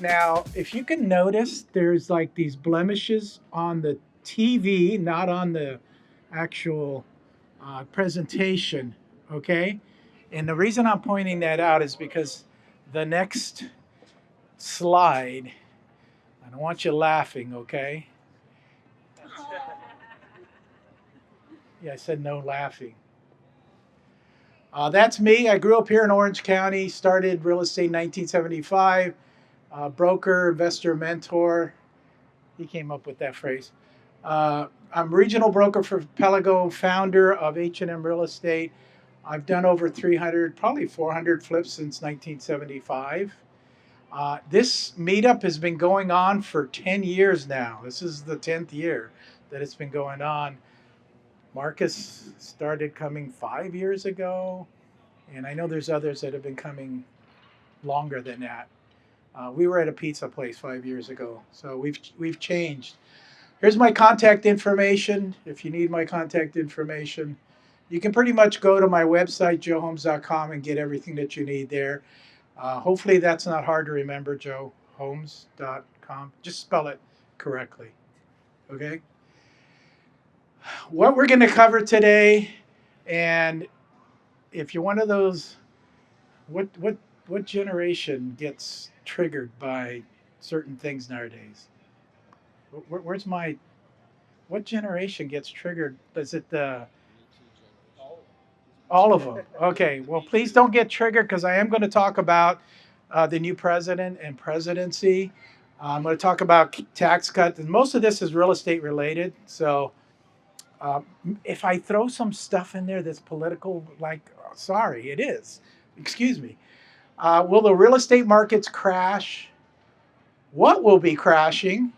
Now, if you can notice, there's like these blemishes on the TV, not on the actual presentation, okay? And the reason I'm pointing that out is because the next slide, I don't want you laughing, okay? Yeah, I said no laughing. That's me. I grew up here in Orange County, started real estate in 1975, broker, investor, mentor. He came up with that phrase. I'm regional broker for Pelago, founder of H&M Real Estate. I've done over 300, probably 400 flips since 1975. This meetup has been going on for 10 years now. This is the 10th year that it's been going on. Marcus started coming 5 years ago, and I know there's others that have been coming longer than that. We were at a pizza place 5 years ago, so we've changed. Here's my contact information. If you need my contact information, you can pretty much go to my website, joehomes.com, and get everything that you need there. Hopefully that's not hard to remember, joehomes.com. Just spell it correctly, okay? What we're going to cover today, and if you're one of those, what generation gets triggered by certain things nowadays? Where's my what generation gets triggered? Is it the all of them? Okay. Well, please don't get triggered because I am going to talk about the new president and presidency. I'm going to talk about tax cuts, and most of this is real estate related. So uh, if I throw some stuff in there that's political, like, sorry, it is. Excuse me. Will the real estate markets crash? What will be crashing?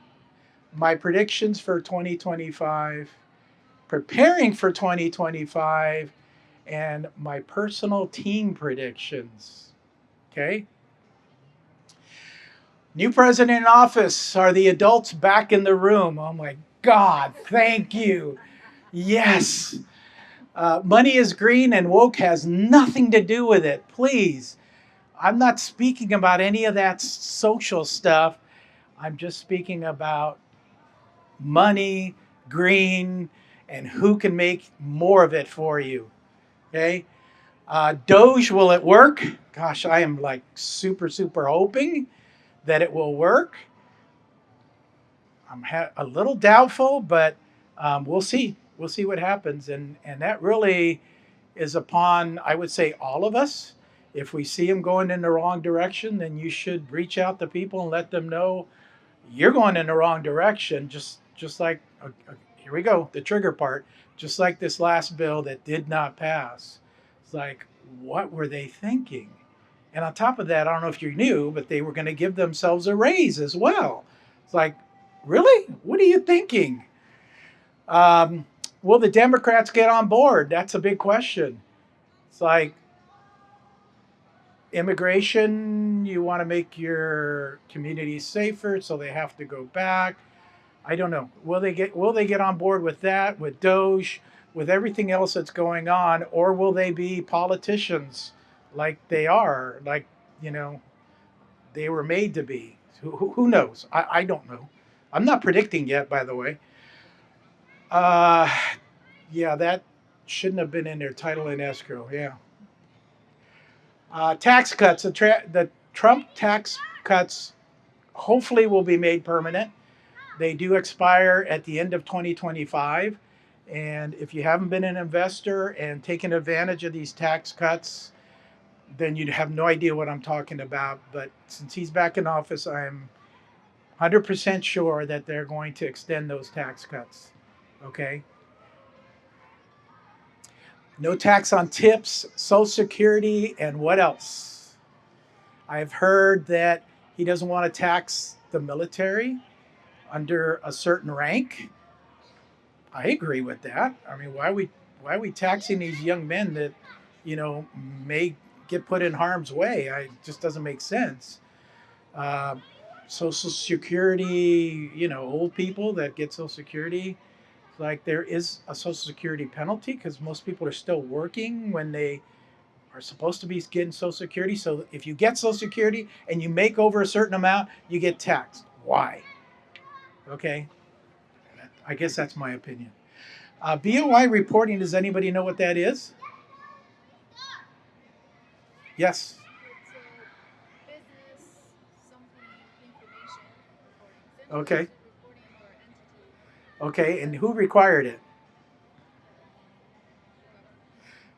My predictions for 2025, preparing for 2025, and my personal team predictions. Okay. New president in office. Are the adults back in the room? Oh my God. Thank you. Yes. Money is green and woke has nothing to do with it. Please. I'm not speaking about any of that social stuff. I'm just speaking about money, green, and who can make more of it for you. Okay. Doge, will it work? Gosh, I am like super hoping that it will work. I'm a little doubtful, but we'll see. We'll see what happens, and that really is upon, I would say, all of us. If we see them going in the wrong direction, then you should reach out to people and let them know you're going in the wrong direction. Just like here we go, the trigger part. Just like this last bill that did not pass. It's like, what were they thinking? And on top of that, I don't know if you knew, but they were going to give themselves a raise as well. It's like, really? What are you thinking? Um, will the Democrats get on board? That's a big question. It's like immigration, you want to make your community safer, so they have to go back. I don't know. Will they get on board with that, with Doge, with everything else that's going on, or will they be politicians like they are, like, you know, they were made to be? Who knows? I don't know. I'm not predicting yet, by the way. Uh, yeah, that shouldn't have been in their title and escrow. Yeah. Tax cuts. The Trump tax cuts hopefully will be made permanent. They do expire at the end of 2025. And if you haven't been an investor and taken advantage of these tax cuts, then you'd have no idea what I'm talking about. But since he's back in office, I'm 100% sure that they're going to extend those tax cuts. Okay. No tax on tips, Social Security, and what else? I've heard that he doesn't want to tax the military under a certain rank. I agree with that. I mean, why are we taxing these young men that, you know, may get put in harm's way? It just doesn't make sense. Uh, Social Security, old people that get Social Security, like there is a Social Security penalty because most people are still working when they are supposed to be getting Social Security. So if you get Social Security and you make over a certain amount, you get taxed. Why? Okay, I guess that's my opinion. BOI reporting, does anybody know what that is? Yes. Business, something, information reporting. It's Okay. reporting about our entity. Okay, and who required it?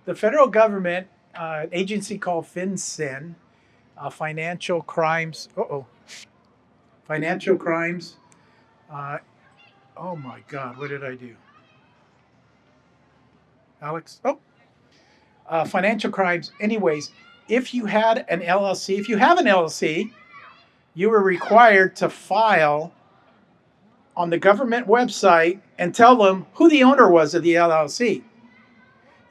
The federal government, an agency called FinCEN, financial crimes. Financial crimes. Uh, oh my God, what did I do, Alex? Oh, financial crimes. Anyways, if you had an LLC, if you have an LLC, you were required to file on the government website and tell them who the owner was of the LLC.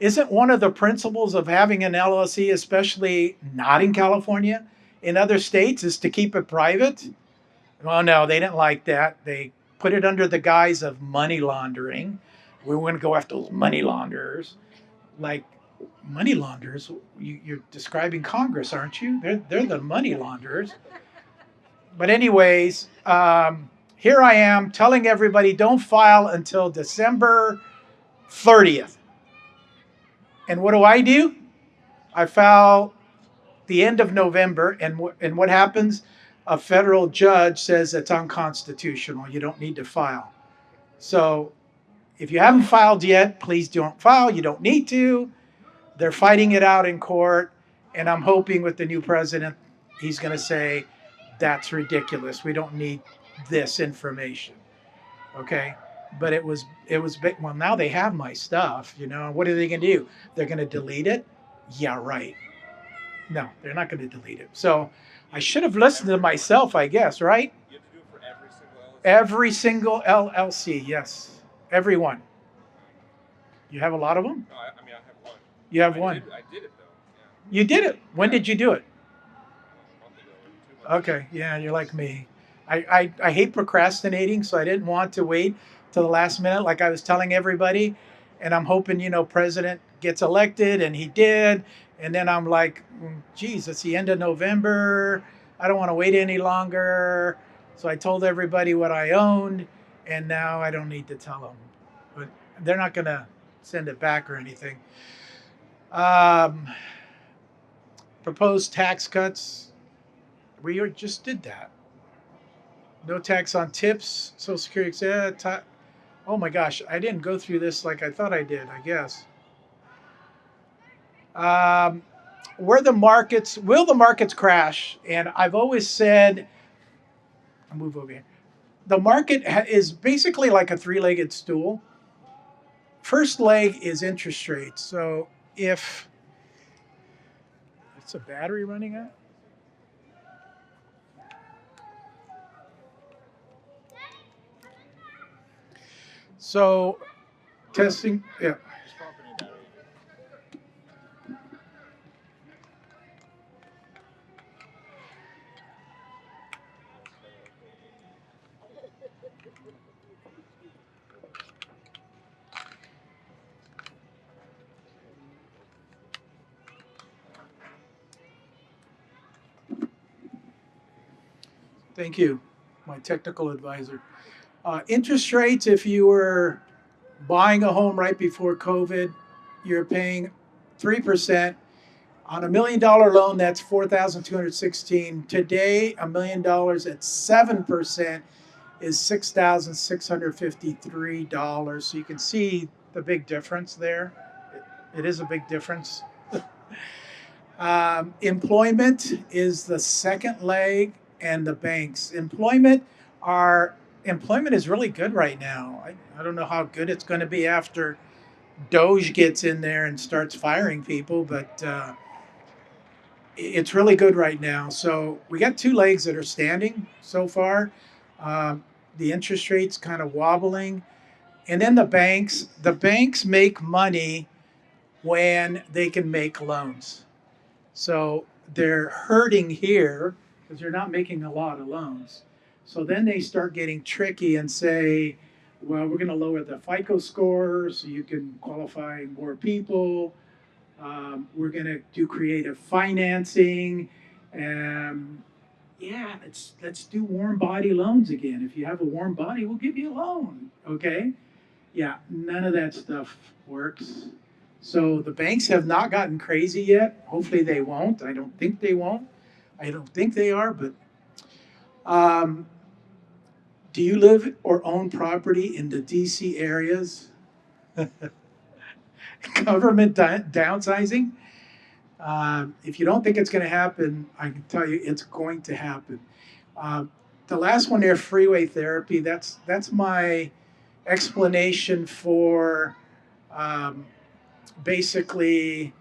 Isn't one of the principles of having an LLC, especially not in California, in other states, is to keep it private? Well, no, they didn't like that. They put it under the guise of money laundering. We want to go after those money launderers. Like money launderers, you're describing Congress, aren't you? They're the money launderers. But anyways, here I am telling everybody don't file until December 30th. And what do? I file the end of November, and what happens? A federal judge says it's unconstitutional. You don't need to file. So if you haven't filed yet, please don't file. You don't need to. They're fighting it out in court, and I'm hoping with the new president, he's going to say that's ridiculous. We don't need this information. Okay. But it was big. Well, now they have my stuff. What are they going to do? They're going to delete it. Yeah, right. No, they're not going to delete it. So I should have listened to myself, I guess, right? You have to do it for every single LLC. Every single LLC, yes. Every one. You have a lot of them? No, I mean I have one. You have one. I did it though. You did it. When did you do it? A month ago, or 2 months. Okay, yeah, you're like me. I hate procrastinating, so I didn't want to wait till the last minute, like I was telling everybody. And I'm hoping, President gets elected, and he did. And then I'm like, geez, it's the end of November. I don't want to wait any longer. So I told everybody what I owned, and now I don't need to tell them. But they're not going to send it back or anything. Um, Proposed tax cuts. We just did that. No tax on tips, Social Security. Oh my gosh, I didn't go through this like I thought I did, I guess. Will the markets crash? And I've always said, I'll move over here. The market is basically like a three-legged stool. First leg is interest rates. So if it's a battery running out. So testing, yeah. Just company battery. Thank you, my technical advisor. Interest rates, if you were buying a home right before COVID, you're paying 3%. On $1 million loan, that's 4,216. Today, $1 million at 7% is $6,653. So you can see the big difference there. It is a big difference. Employment is the second leg, and the banks. Employment is really good right now. I don't know how good it's going to be after Doge gets in there and starts firing people, but it's really good right now. So we got two legs that are standing so far. The interest rates kind of wobbling, and then the banks. The banks make money when they can make loans. So they're hurting here because they're not making a lot of loans. So then they start getting tricky and say, well, we're going to lower the FICO score so you can qualify more people. We're going to do creative financing. Yeah, let's do warm body loans again. If you have a warm body, we'll give you a loan. Okay. Yeah, none of that stuff works. So the banks have not gotten crazy yet. Hopefully they won't. I don't think they won't. I don't think they are, but um, do you live or own property in the DC areas? Government downsizing? If you don't think it's going to happen, I can tell you it's going to happen. Uh, the last one there, freeway therapy. That's my explanation for um, basically.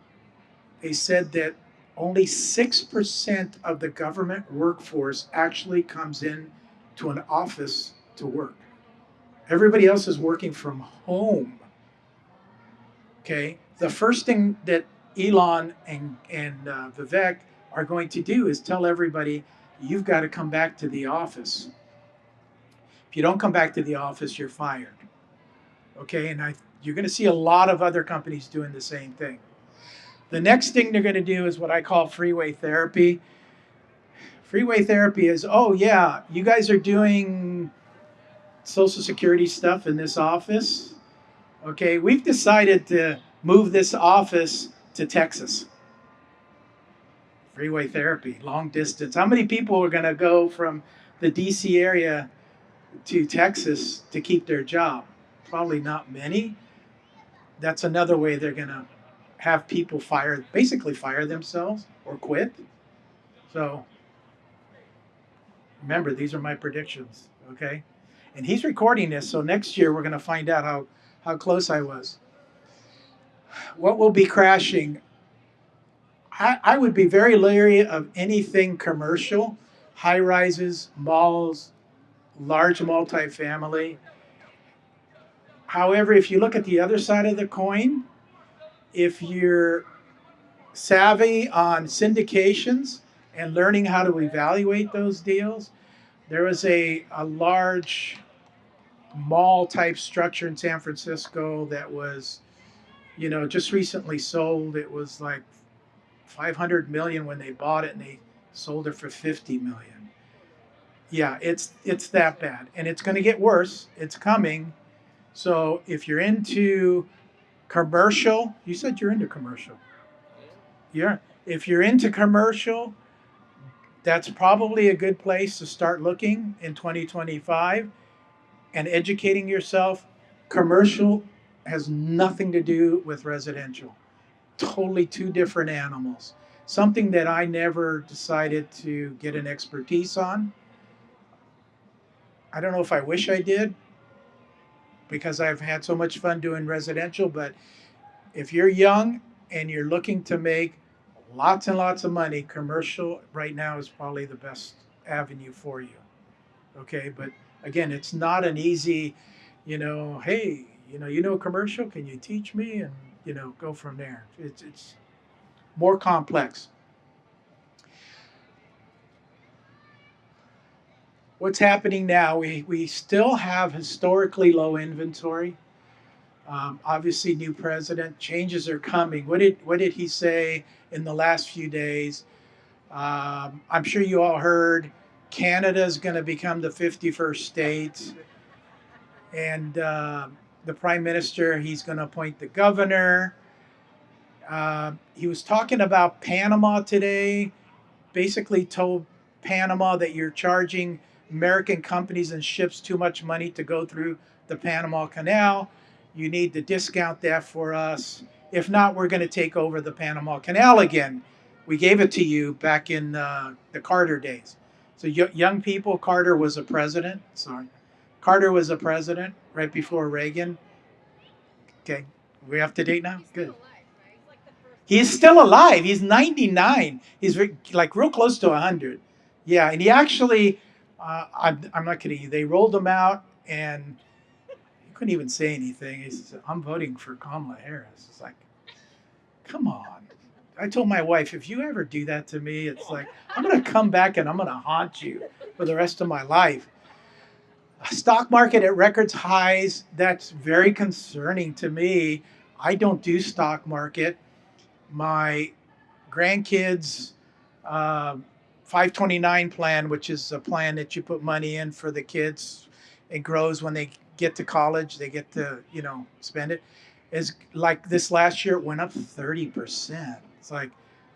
They said that only 6% of the government workforce actually comes in to an office to work. Everybody else is working from home. Okay. The first thing that Elon and Vivek are going to do is tell everybody, you've got to come back to the office. If you don't come back to the office, you're fired. Okay. And you're going to see a lot of other companies doing the same thing. The next thing they're going to do is what I call freeway therapy. Freeway therapy is, oh, yeah, you guys are doing Social Security stuff in this office. Okay, we've decided to move this office to Texas. Freeway therapy, long distance. How many people are going to go from the DC area to Texas to keep their job? Probably not many. That's another way they're going to have people basically fire themselves or quit. So remember, these are my predictions, okay? And he's recording this, so next year we're going to find out how close I was. What will be crashing? I would be very leery of anything commercial, high rises, malls, large multifamily. However, if you look at the other side of the coin, if you're savvy on syndications and learning how to evaluate those deals, there was a large mall type structure in San Francisco that was, just recently sold. It was like 500 million when they bought it, and they sold it for 50 million. Yeah, it's that bad, and it's going to get worse. It's coming. So if you're into commercial, you said you're into commercial. Yeah. If you're into commercial, that's probably a good place to start looking in 2025 and educating yourself. Commercial has nothing to do with residential. Totally two different animals. Something that I never decided to get an expertise on. I don't know if I wish I did because I've had so much fun doing residential, but if you're young and you're looking to make lots and lots of money, commercial right now is probably the best avenue for you. Okay, but again, it's not an easy, hey, commercial, can you teach me? And, go from there. It's more complex. What's happening now, we still have historically low inventory. Obviously, new president, changes are coming. What did he say in the last few days? I'm sure you all heard Canada is going to become the 51st state, and the prime minister, he's going to appoint the governor. He was talking about Panama today. Basically, told Panama that you're charging American companies and ships too much money to go through the Panama Canal. You need to discount that for us. If not, we're going to take over the Panama Canal again. We gave it to you back in the Carter days. So young people, Carter was a president. Sorry. Carter was a president right before Reagan. Okay. We up to date now? Good. He's still alive. He's 99. He's like real close to 100. Yeah, and he actually, I'm not kidding you. They rolled him out, and he couldn't even say anything. He said, "I'm voting for Kamala Harris." It's like, come on. I told my wife, if you ever do that to me, it's like I'm gonna come back and I'm gonna haunt you for the rest of my life. Stock market at records highs. That's very concerning to me. I don't do stock market. my grandkids' uh, 529 plan, which is a plan that you put money in for the kids. It grows when they get to college. They get to, spend it. Is like this last year, it went up 30%. It's like,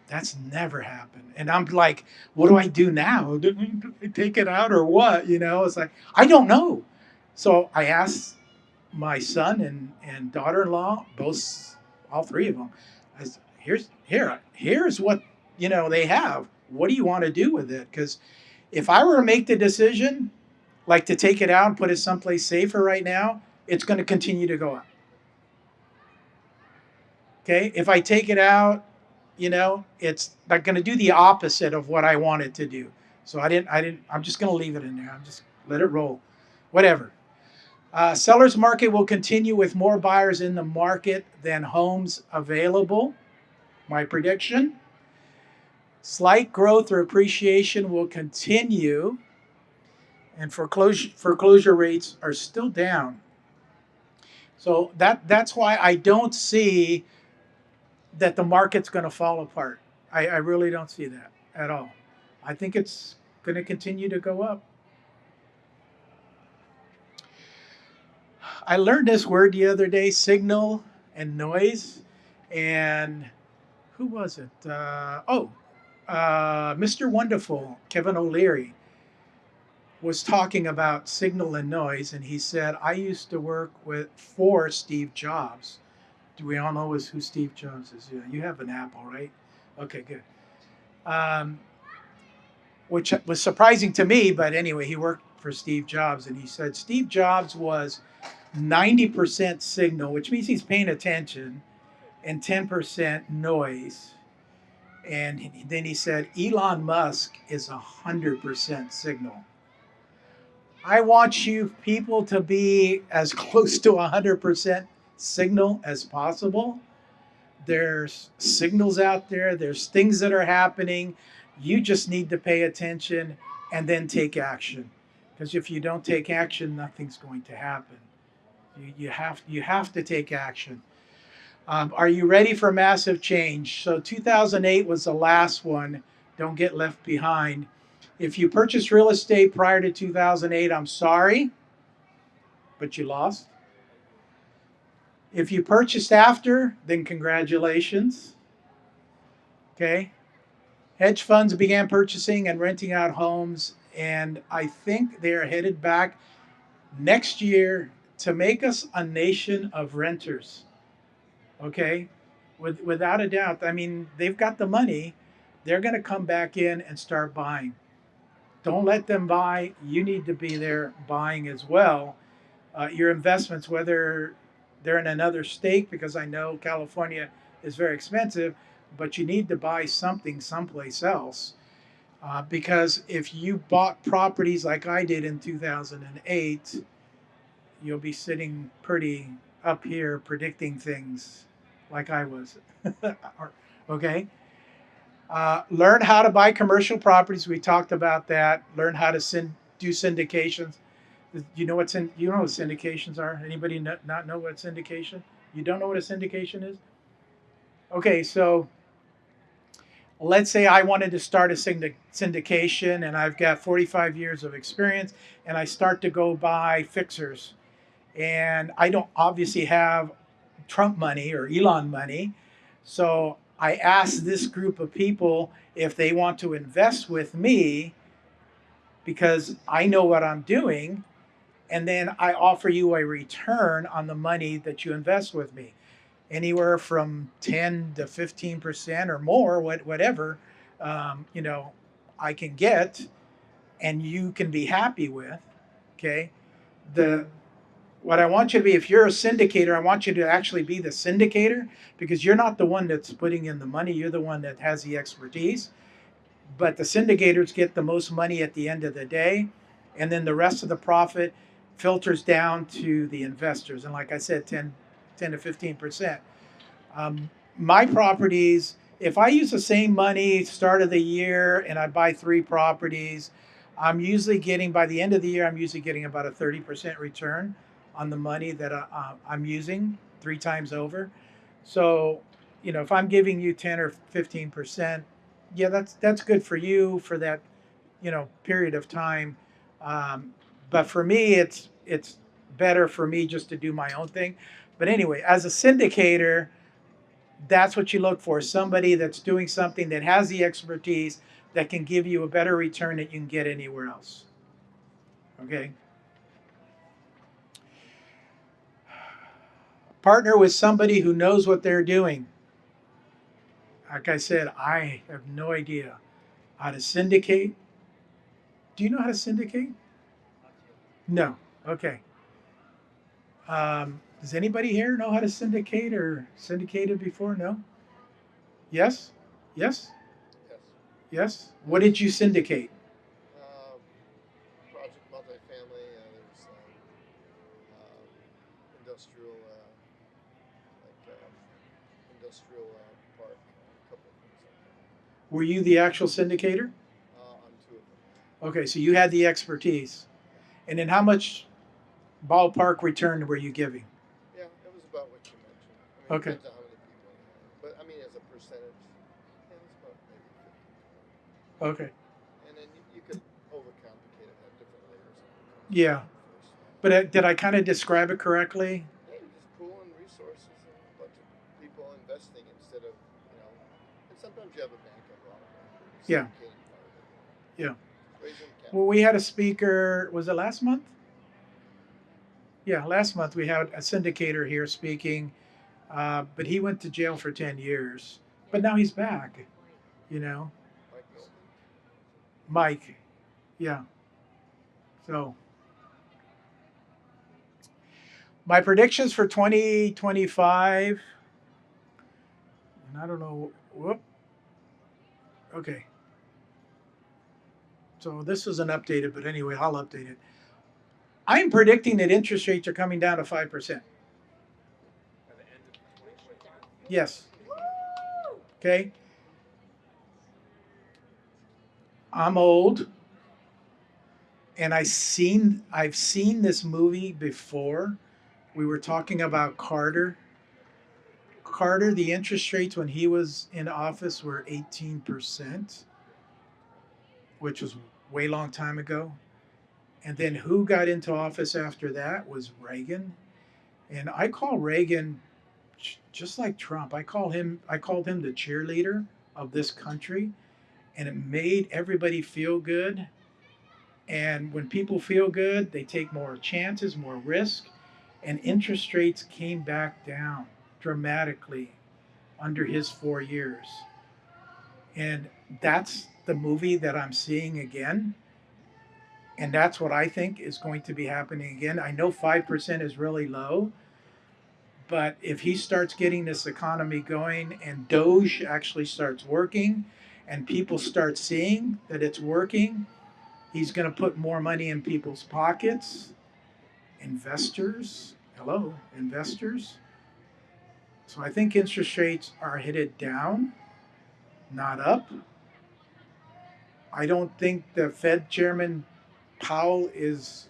that's never happened. And I'm like, what do I do now? Do I take it out or what? It's like, I don't know. So I asked my son and daughter-in-law, both, all three of them. I said, here's what they have. What do you want to do with it? Because if I were to make the decision, like to take it out and put it someplace safer right now, it's going to continue to go up. Okay, if I take it out, it's not going to do the opposite of what I want it to do. So I'm just going to leave it in there. I'm just let it roll, whatever. Seller's market will continue with more buyers in the market than homes available. My prediction. Slight growth or appreciation will continue, and foreclosure rates are still down. So that's why I don't see that the market's going to fall apart. I really don't see that at all. I think it's going to continue to go up. I learned this word the other day, signal and noise. And who was it? Mr. Wonderful, Kevin O'Leary, was talking about signal and noise. And he said, I used to work for Steve Jobs. Do we all know who Steve Jobs is? Yeah, you have an Apple, right? Okay, good. Which was surprising to me, but anyway, he worked for Steve Jobs, and he said Steve Jobs was 90% signal, which means he's paying attention, and 10% noise. And then he said Elon Musk is 100% signal. I want you people to be as close to 100% signal as possible. There's signals out there. There's things that are happening. You just need to pay attention and then take action. Because if you don't take action, nothing's going to happen. You have to take action. Are you ready for massive change? So 2008 was the last one. Don't get left behind. If you purchased real estate prior to 2008, I'm sorry, but you lost. If you purchased after, then congratulations. Okay. Hedge funds began purchasing and renting out homes, and I think they are headed back next year to make us a nation of renters. Okay. Without a doubt. I mean, they've got the money. They're going to come back in and start buying. Don't let them buy. You need to be there buying as well. Your investments, whether they're in another state, because I know California is very expensive, but you need to buy something someplace else. Because if you bought properties like I did in 2008, you'll be sitting pretty up here predicting things like I was. Okay? Learn how to buy commercial properties. We talked about that. Learn how to do syndications. You know what syndications are? Anybody not know what syndication? You don't know what a syndication is? Okay, so let's say I wanted to start a syndication, and I've got 45 years of experience, and I start to go buy fixers. And I don't obviously have Trump money or Elon money. So I asked this group of people if they want to invest with me because I know what I'm doing. And then I offer you a return on the money that you invest with me, anywhere from 10 to 15% or more, whatever, I can get and you can be happy with. Okay. What I want you to be, if you're a syndicator, I want you to actually be the syndicator, because you're not the one that's putting in the money. You're the one that has the expertise. But the syndicators get the most money at the end of the day. And then the rest of the profit filters down to the investors. And like I said, 10 to 15%. My properties, if I use the same money start of the year and I buy 3 properties, I'm usually getting, by the end of the year, I'm usually getting about a 30% return on the money that I'm using 3 times over. So if I'm giving you 10 or 15%, yeah, that's good for you for that, period of time. Um, but for me, it's better for me just to do my own thing. But anyway, as a syndicator, that's what you look for, somebody that's doing something that has the expertise that can give you a better return that you can get anywhere else. Okay. Partner with somebody who knows what they're doing. Like I said, I have no idea how to syndicate. Do you know how to syndicate? No. Okay. Does anybody here know how to syndicate or syndicated before? No? Yes? Yes? Yes. Yes? What did you syndicate? Um, Project multifamily. There's industrial, industrial park. A couple of things like that. Were you the actual syndicator? On two of them. Okay, so you had the expertise. And then how much ballpark return were you giving? Yeah, it was about what you mentioned. I mean, Okay. it depends on how many people you have. But I mean, as a percentage, yeah, it's about maybe 50, 20. Okay. And then you could overcomplicate it, have different layers of it. Yeah. But did I kind of describe it correctly? Yeah, you're just pooling resources and a bunch of people investing instead of, and sometimes you have a bank involved. Yeah. Syndicating part of it. Yeah. Raising Well, capital. we had a speaker, was it last month? Yeah, last month we had a syndicator here speaking, but he went to jail for 10 years. But now he's back, you know. Mike Milton. Mike, yeah. So, my predictions for 2025, and I don't know, whoop, okay. So, this isn't updated, but anyway, I'll update it. I'm predicting that interest rates are coming down to 5%. By the end of 2025. Yes. Okay. I'm old, and I've seen this movie before. We were talking about Carter. Carter, the interest rates when he was in office were 18%, which was way long time ago. And then who got into office after that was Reagan. And I call Reagan just like Trump. I called him the cheerleader of this country, and it made everybody feel good. And when people feel good, they take more chances, more risk, and interest rates came back down dramatically under his 4 years. And that's the movie that I'm seeing again. And that's what I think is going to be happening again. I know 5% is really low, but if he starts getting this economy going and Doge actually starts working and people start seeing that it's working, he's going to put more money in people's pockets. Investors, hello, investors. So I think interest rates are headed down, not up. I don't think the Fed chairman Powell is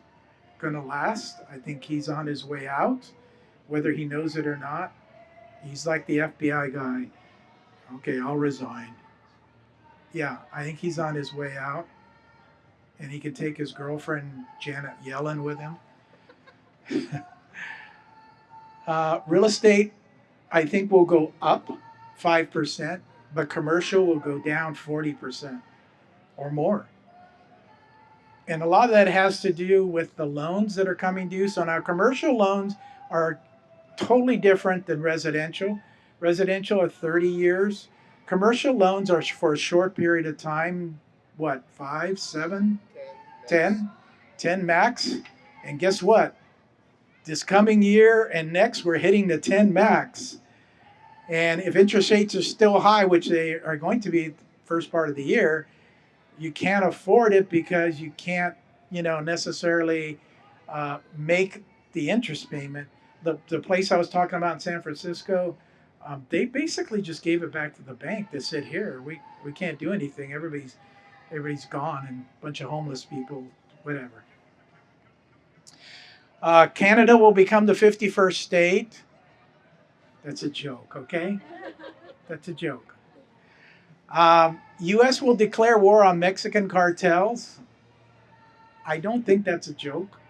going to last. I think he's on his way out, whether he knows it or not. He's like the FBI guy. Okay, I'll resign. Yeah, I think he's on his way out, and he can take his girlfriend Janet Yellen with him. Real estate, I think, will go up 5%, but commercial will go down 40% or more. And a lot of that has to do with the loans that are coming due. So now commercial loans are totally different than residential. Residential are 30 years. Commercial loans are for a short period of time. What, 5, 7, 10, 10 max? And guess what? This coming year and next, we're hitting the 10 max. And if interest rates are still high, which they are going to be the first part of the year, you can't afford it because you can't, necessarily make the interest payment. The place I was talking about in San Francisco, they basically just gave it back to the bank. They said, "Here, we can't do anything. Everybody's gone, and a bunch of homeless people, whatever." Canada will become the 51st state. That's a joke, okay? That's a joke. U.S. will declare war on Mexican cartels. I don't think that's a joke.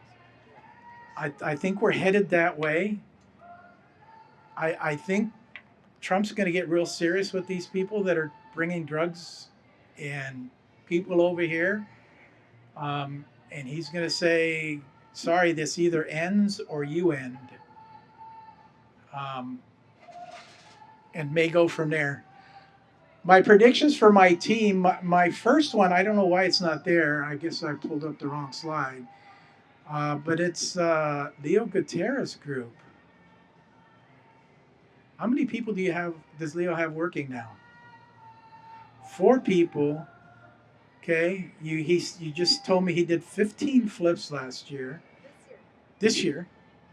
I think we're headed that way. I think Trump's going to get real serious with these people that are bringing drugs and people over here. And he's going to say, sorry, this either ends or you end. Um, and may go from there. My predictions for my team, my first one, I don't know why it's not there. I guess I pulled up the wrong slide. But it's Leo Gutierrez group. How many people does Leo have working now? 4 people. Okay. You just told me he did 15 flips last year. This year.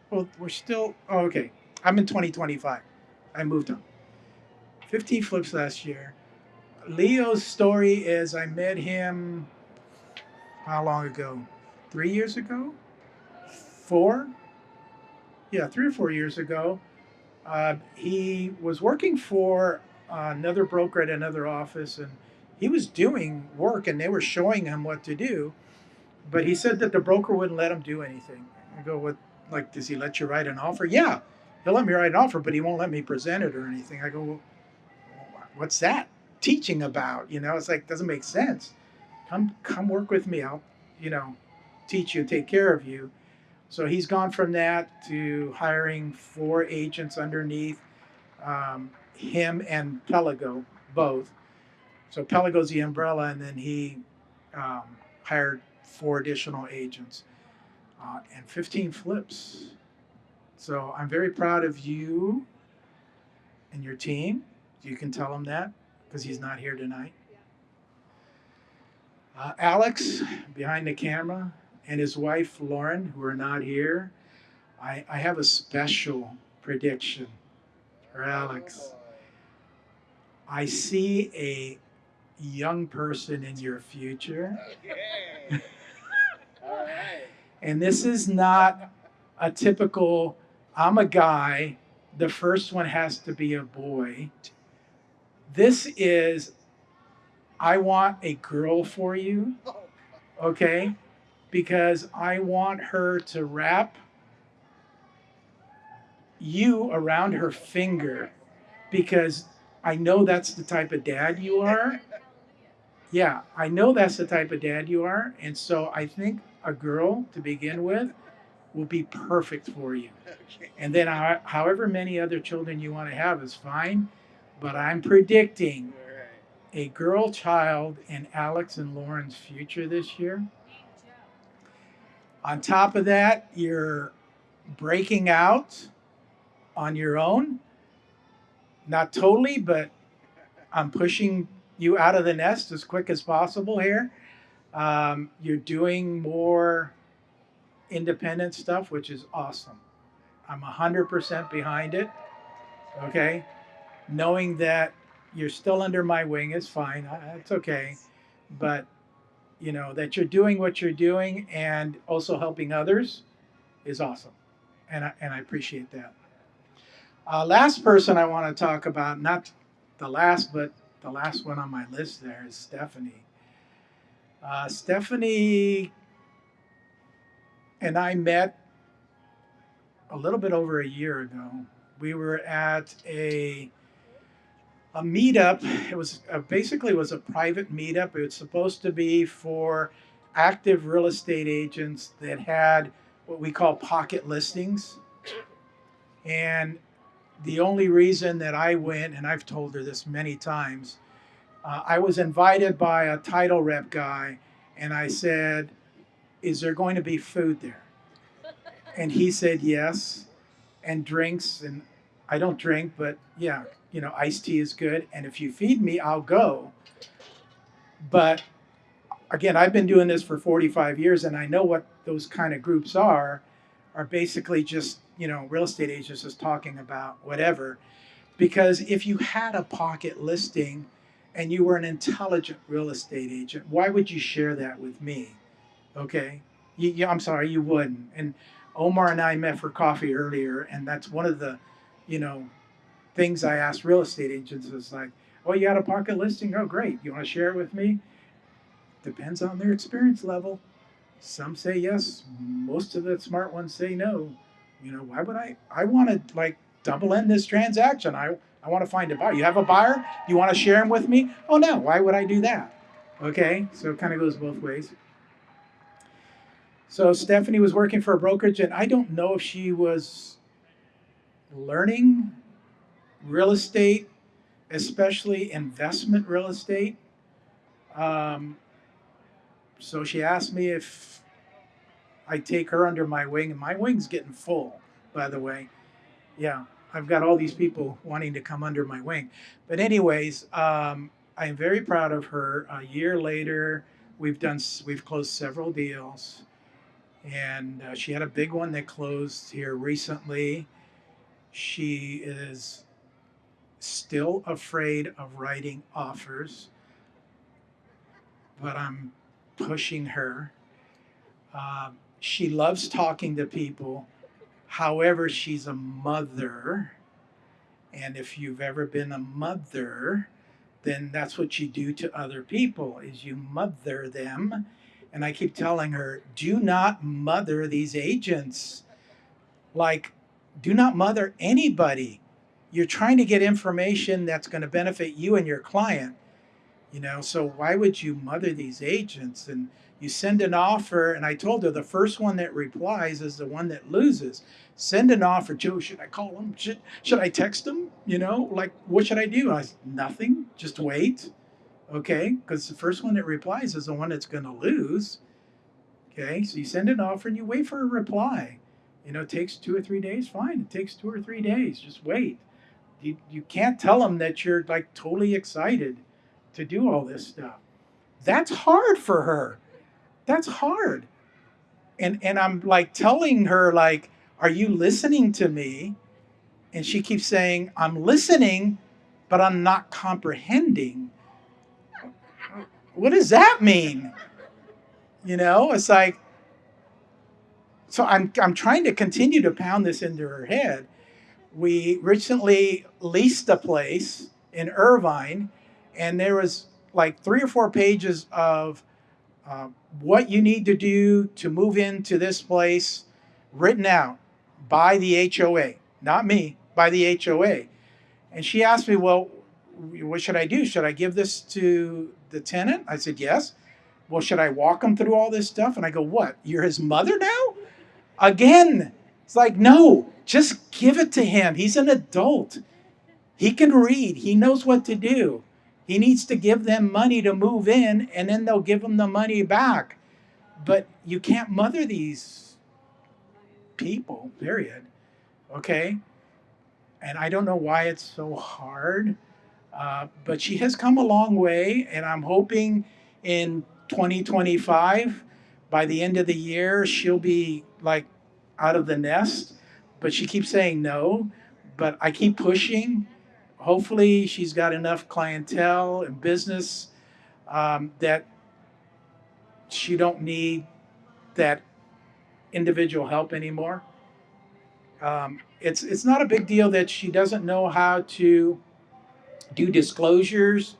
Well, we're still okay. I'm in 2025. I moved on. 15 flips last year. Leo's story is I met him how long ago? 3 years ago? 4? Yeah, 3 or 4 years ago. He was working for another broker at another office, and he was doing work, and they were showing him what to do. But he said that the broker wouldn't let him do anything. I go, what? Like, does he let you write an offer? Yeah, he'll let me write an offer, but he won't let me present it or anything. I go, well, what's that teaching about? It's like doesn't make sense. Come work with me. I'll, teach you, take care of you. So he's gone from that to hiring 4 agents underneath him and Pelago both. So Pelago's the umbrella, and then he um, hired 4 additional agents and 15 flips. So I'm very proud of you and your team. You can tell him that because he's not here tonight. Alex behind the camera and his wife Lauren, who are not here. I have a special prediction for Alex. I see a young person in your future. Okay. All right. And this is not a typical, I'm a guy, the first one has to be a boy. This is, I want a girl for you, okay? Because I want her to wrap you around her finger because I know that's the type of dad you are. Yeah, I know that's the type of dad you are. And so I think a girl to begin with will be perfect for you. Okay. And then however many other children you want to have is fine. But I'm predicting All right. a girl child in Alex and Lauren's future this year. On top of that, you're breaking out on your own. Not totally, but I'm pushing you out of the nest as quick as possible here. You're doing more independent stuff, which is awesome. I'm 100% behind it. Okay. Knowing that you're still under my wing is fine. It's okay. But, that you're doing what you're doing and also helping others is awesome. And I appreciate that. Last person I want to talk about, not the last, but the last one on my list there is Stephanie. Stephanie and I met a little bit over a year ago. We were at a meetup. It was basically it was a private meetup. It was supposed to be for active real estate agents that had what we call pocket listings. And the only reason that I went, and I've told her this many times, I was invited by a title rep guy, and I said, "Is there going to be food there?" And he said yes, and drinks. And I don't drink, but yeah, iced tea is good. And if you feed me, I'll go. But again, I've been doing this for 45 years, and I know what those kind of groups are basically just, real estate agents just talking about whatever. Because if you had a pocket listing and you were an intelligent real estate agent, why would you share that with me? Okay. I'm sorry, you wouldn't. And Omar and I met for coffee earlier, and that's one of the, you know, things I ask real estate agents is like, oh, you got a market listing? Oh, great. You want to share it with me? Depends on their experience level. Some say yes. Most of the smart ones say no. Why would I want to like double end this transaction. I want to find a buyer. You have a buyer? You want to share him with me? Oh, no. Why would I do that? Okay. So it kind of goes both ways. So Stephanie was working for a brokerage, and I don't know if she was learning real estate, especially investment real estate. Um, so she asked me if I take her under my wing, and my wing's getting full, by the way. Yeah, I've got all these people wanting to come under my wing. But anyways, I'm very proud of her. A year later, we've closed several deals, and she had a big one that closed here recently. She is still afraid of writing offers, but I'm pushing her. She loves talking to people. However, she's a mother. And if you've ever been a mother, then that's what you do to other people is you mother them. And I keep telling her, do not mother these agents. Like, do not mother anybody. You're trying to get information that's going to benefit you and your client. So why would you mother these agents? And you send an offer, and I told her the first one that replies is the one that loses. Send an offer. Joe, should I call him? Should I text him? Like, what should I do? I said, nothing, just wait. Okay, because the first one that replies is the one that's going to lose. Okay, so you send an offer and you wait for a reply. It takes 2 or 3 days, fine. It takes 2 or 3 days, just wait. You can't tell them that you're like totally excited to do all this stuff. That's hard for her. That's hard. And I'm like telling her, like, are you listening to me? And she keeps saying, I'm listening, but I'm not comprehending. What does that mean? It's like, so I'm trying to continue to pound this into her head. We recently leased a place in Irvine, and there was like 3 or 4 pages of uh, what you need to do to move into this place written out by the HOA, not me, by the HOA. And she asked me, well, what should I do? Should I give this to the tenant? I said, yes. Well, should I walk him through all this stuff? And I go, what? You're his mother now? Again. It's like, no, just give it to him. He's an adult. He can read. He knows what to do. He needs to give them money to move in, and then they'll give him the money back. But you can't mother these people, period. Okay? And I don't know why it's so hard. But she has come a long way, and I'm hoping in 2025, by the end of the year, she'll be like out of the nest. But she keeps saying no. But I keep pushing. Hopefully, she's got enough clientele and business that she don't need that individual help anymore. It's not a big deal that she doesn't know how to do disclosures.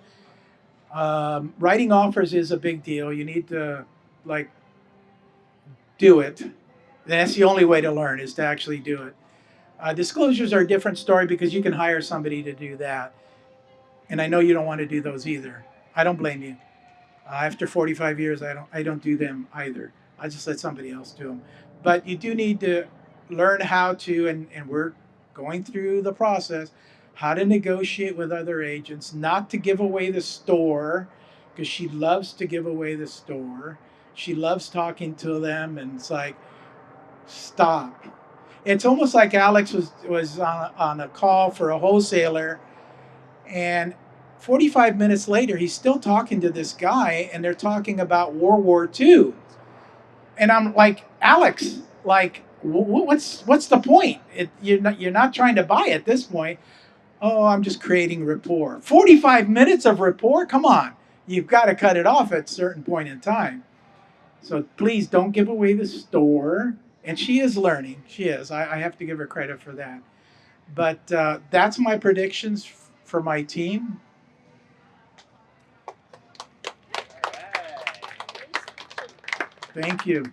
Writing offers is a big deal. You need to like do it. That's the only way to learn is to actually do it. Disclosures are a different story because you can hire somebody to do that, and I know you don't want to do those either. I don't blame you. After 45 years, I don't do them either. I just let somebody else do them. But you do need to learn how to, and we're going through the process, how to negotiate with other agents, not to give away the store, because she loves to give away the store. She loves talking to them, and it's like, stop. It's almost like Alex was on a call for a wholesaler, and 45 minutes later, he's still talking to this guy, and they're talking about World War II. And I'm like, Alex, like, what's the point? You're not trying to buy at this point. Oh, I'm just creating rapport. 45 minutes of rapport? Come on. You've got to cut it off at a certain point in time. So please don't give away the store. And she is learning. She is. I have to give her credit for that. But that's my predictions for my team. All right. Thank you.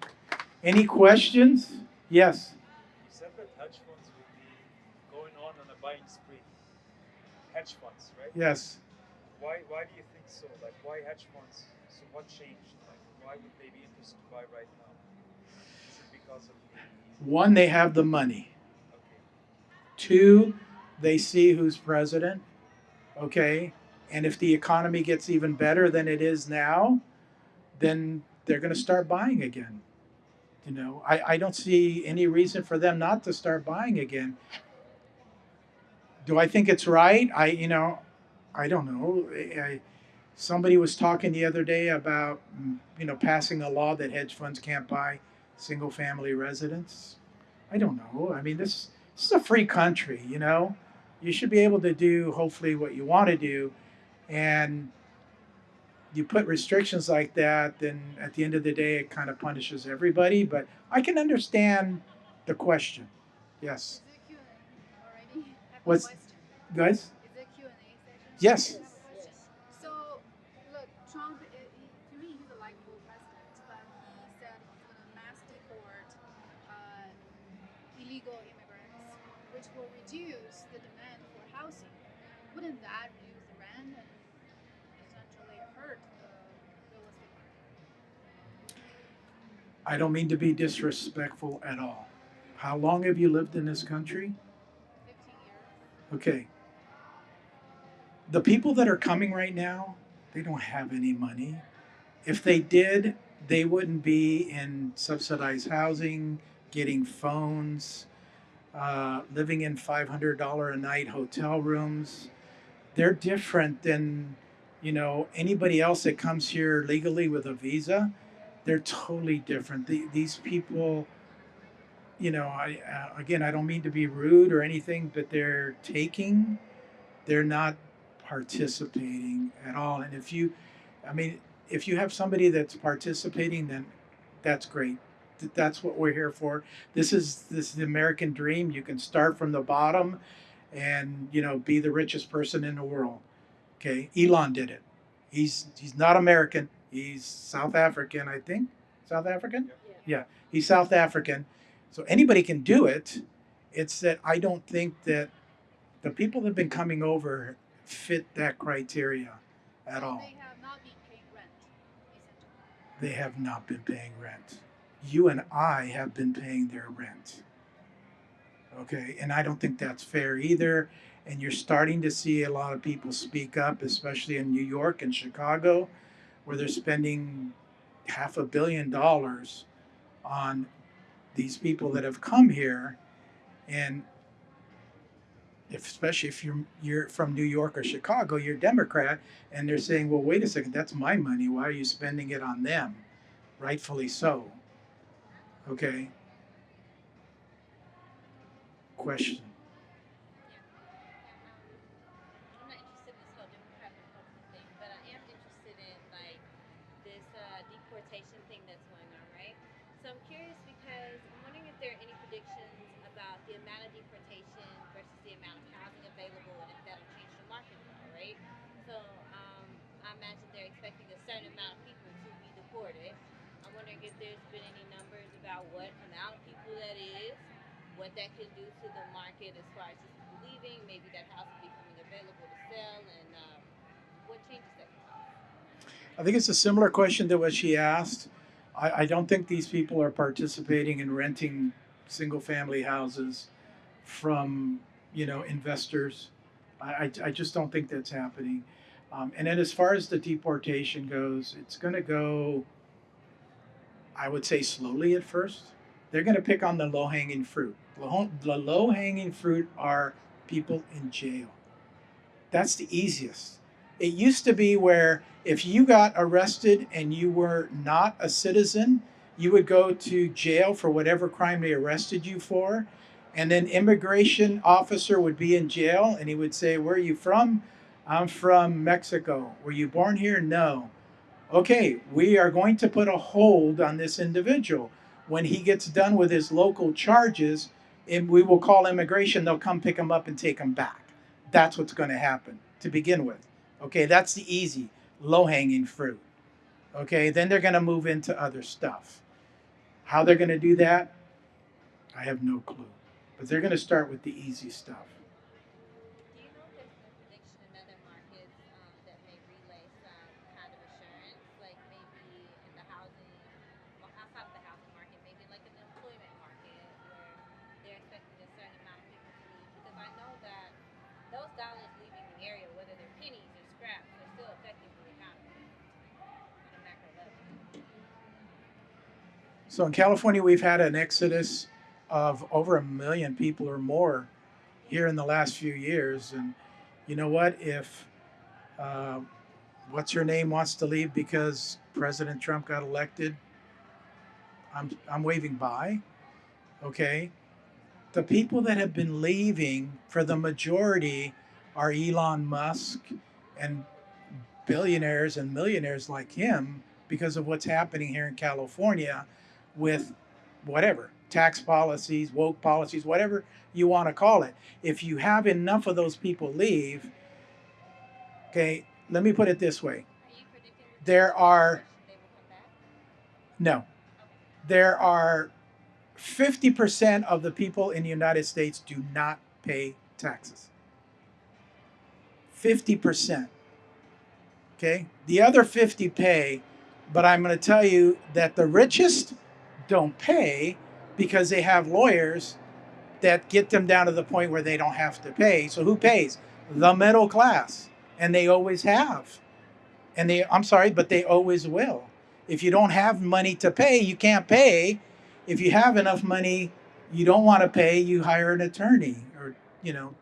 Any questions? Yes. You said that hedge funds would be going on a buying spree. Hedge funds, right? Yes. Why do you think so? Like why hedge funds? So what changed? Like why would they be interested to buy right now? Is it because of the One, they have the money. okay? Two, they see who's president. Okay. And if the economy gets even better than it is now, then they're going to start buying again. I don't see any reason for them not to start buying again. Do I think it's right? I don't know. Somebody was talking the other day about, passing a law that hedge funds can't buy single family residence. I don't know. I mean, this is a free country, You should be able to do hopefully what you want to do. And you put restrictions like that, then at the end of the day, it kind of punishes everybody. But I can understand the question. Yes. Is it Q&A already? I have a What's, question. guys? Is it Q&A session? Yes. I have a question. So, look, Trump, to me, he's a likable president, but he said he's going to mass deport illegal immigrants, which will reduce the demand for housing. Wouldn't that reduce the rent and essentially hurt the real estate market? I don't mean to be disrespectful at all. How long have you lived in this country? 15 years. Okay. The people that are coming right now, they don't have any money. If they did, they wouldn't be in subsidized housing, getting phones, living in $500 a night hotel rooms. They're different than, anybody else that comes here legally with a visa. They're totally different. These people, again, I don't mean to be rude or anything, but they're not participating at all. And I mean, if you have somebody that's participating, then that's great. That's what we're here for. This is the American dream. You can start from the bottom, and be the richest person in the world. Okay, Elon did it. He's not American. He's South African, I think. South African? Yeah, he's South African. So anybody can do it. It's that I don't think that the people that have been coming over fit that criteria at all. They have not been paying rent, essentially. They have not been paying rent. You and I have been paying their rent. Okay, and I don't think that's fair either. And you're starting to see a lot of people speak up, especially in New York and Chicago, where they're spending $500 million on these people that have come here. And especially if you're from New York or Chicago, you're Democrat, and they're saying, well, wait a second, that's my money. Why are you spending it on them? Rightfully so. Okay. Question. I'm not interested in this whole Democrat Republican thing, but I am interested in like this deportation thing that's going on, right? So I'm curious because I'm wondering if there are any predictions about the amount of deportation versus the amount of housing available, and if that'll change the market at all, right? So I imagine they're expecting a certain amount of people to be deported. I'm wondering if there's been any numbers about what amount of people that is, what that could do to the market as far as just people leaving, maybe that house becoming available to sell, and what changes that could cause. I think it's a similar question to what she asked. I don't think these people are participating in renting single family houses from, investors. I just don't think that's happening. And then as far as the deportation goes, it's going to go, I would say, slowly at first. They're going to pick on the low hanging fruit. The low hanging fruit are people in jail. That's the easiest. It used to be where if you got arrested and you were not a citizen, you would go to jail for whatever crime they arrested you for. And then immigration officer would be in jail and he would say, "Where are you from?" "I'm from Mexico." "Were you born here?" "No." "Okay, we are going to put a hold on this individual. When he gets done with his local charges, and we will call immigration. They'll come pick them up and take them back. That's what's going to happen to begin with. Okay, that's the easy, low hanging fruit. Okay, then they're going to move into other stuff. How they're going to do that, I have no clue. But they're going to start with the easy stuff. Do you know if there's been a prediction in other markets that may relay some kind of assurance, like maybe in the housing, well, outside of the housing market, maybe like in the employment market, where they're expecting a certain amount of people to leave? Because I know that those dollars leaving the area, whether they're pennies or scraps, are still affecting the economy on a macro level. So in California, we've had an exodus of over 1 million people or more here in the last few years. And you know what? If uh, what's her name wants to leave because President Trump got elected, I'm waving bye. Okay, the people that have been leaving for the majority are Elon Musk and billionaires and millionaires like him because of what's happening here in California with whatever tax policies, woke policies, whatever you want to call it. If you have enough of those people leave, okay, let me put it this way. Are you predicting with the There are, recession they will come back? no, Okay. there are 50% of the people in the United States do not pay taxes. 50%. Okay. The other 50 pay, but I'm going to tell you that the richest don't pay because they have lawyers that get them down to the point where they don't have to pay. So who pays? The middle class. And they always have. And I'm sorry, but they always will. If you don't have money to pay, you can't pay. If you have enough money, you don't want to pay, you hire an attorney or,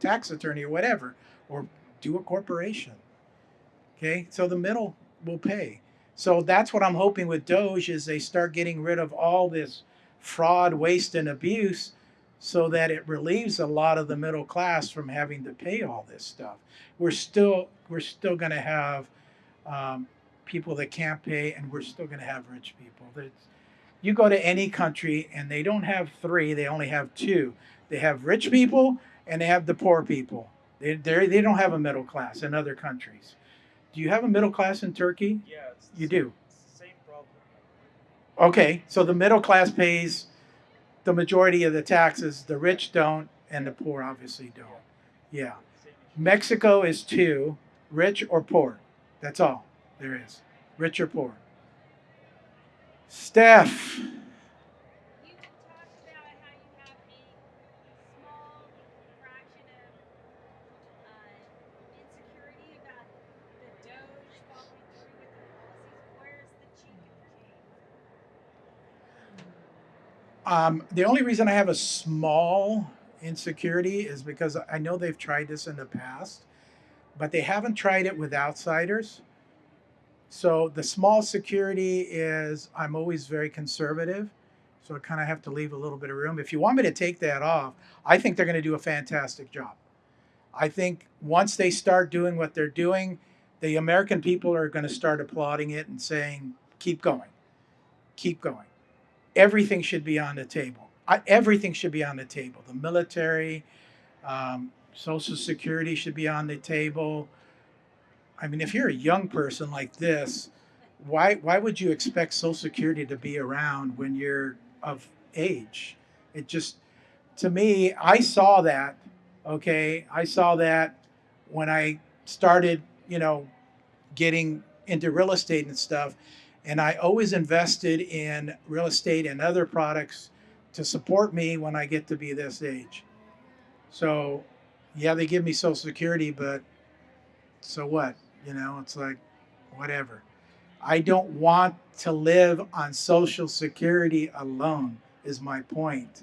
tax attorney or whatever, or do a corporation. Okay, so the middle will pay. So that's what I'm hoping with Doge is they start getting rid of all this fraud, waste, and abuse, so that it relieves a lot of the middle class from having to pay all this stuff. We're still going to have people that can't pay, and we're still going to have rich people. You go to any country, and they don't have three; they only have two. They have rich people, and they have the poor people. They don't have a middle class in other countries. Do you have a middle class in Turkey? Yeah, it's You do. the same problem. Okay, so the middle class pays the majority of the taxes, the rich don't, and the Yeah, poor obviously don't. yeah, Yeah. same issue. Mexico is two, rich or poor. That's all there is. Rich or poor. Steph. You talked about how you have a small fraction of insecurity about the Doge following through with their policies. Where's the cheek in the cake? The only reason I have a small insecurity is because I know they've tried this in the past, but they haven't tried it with outsiders. So the small security is I'm always very conservative. So I kind of have to leave a little bit of room. If you want me to take that off, I think they're going to do a fantastic job. I think once they start doing what they're doing, the American people are going to start applauding it and saying, keep going, keep going. Everything should be on the table. Everything should be on the table. The military, Social Security should be on the table. I mean, if you're a young person like this, why would you expect Social Security to be around when you're of age? It just to me, I saw that. Okay, I saw that when I started, getting into real estate and stuff, and I always invested in real estate and other products to support me when I get to be this age. So, yeah, they give me Social Security, but so what? It's like whatever. I don't want to live on Social Security alone, is my point.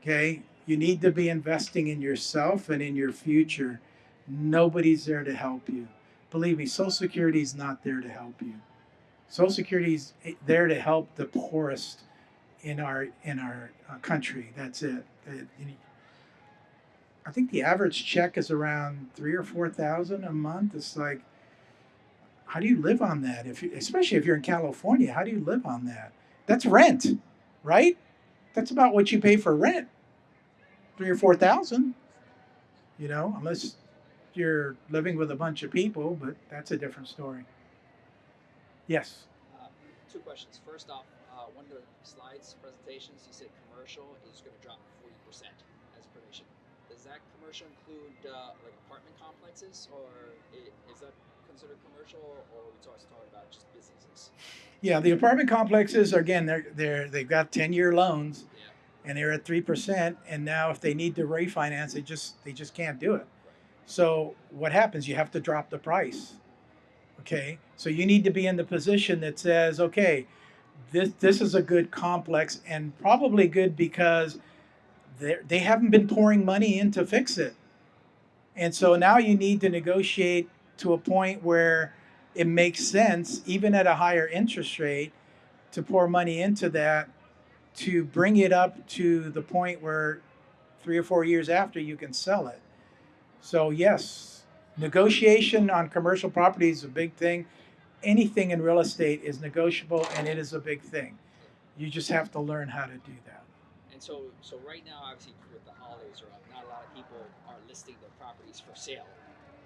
Okay? You need to be investing in yourself and in your future. Nobody's there to help you. Believe me, Social Security is not there to help you. Social Security is there to help the poorest in our country. That's it. I think the average check is around 3 or 4 thousand a month. It's like, how do you live on that? Especially if you're in California, how do you live on that? That's rent, right? That's about what you pay for rent. 3 or 4,000. You know, unless you're living with a bunch of people, but that's a different story. Yes. Uh, Two questions. First off, one of the slides presentations, you said commercial is going to drop 40% as a prediction. Does that commercial include like apartment complexes, or is that considered commercial, or are we just talking about just businesses? Yeah, the apartment complexes again, they've got 10-year loans, Yeah. and they're at 3%. And now if they need to refinance, they just can't do it. Right. So what happens? You have to drop the price. Okay, so you need to be in the position that says, okay, this is a good complex, and probably good because they haven't been pouring money in to fix it. And so now you need to negotiate to a point where it makes sense, even at a higher interest rate, to pour money into that to bring it up to the point where 3 or 4 years after you can sell it. So, yes, negotiation on commercial property is a big thing. Anything in real estate is negotiable, and it is a big thing. You just have to learn how to do that. And so right now, obviously, with the holidays are up, not a lot of people are listing their properties for sale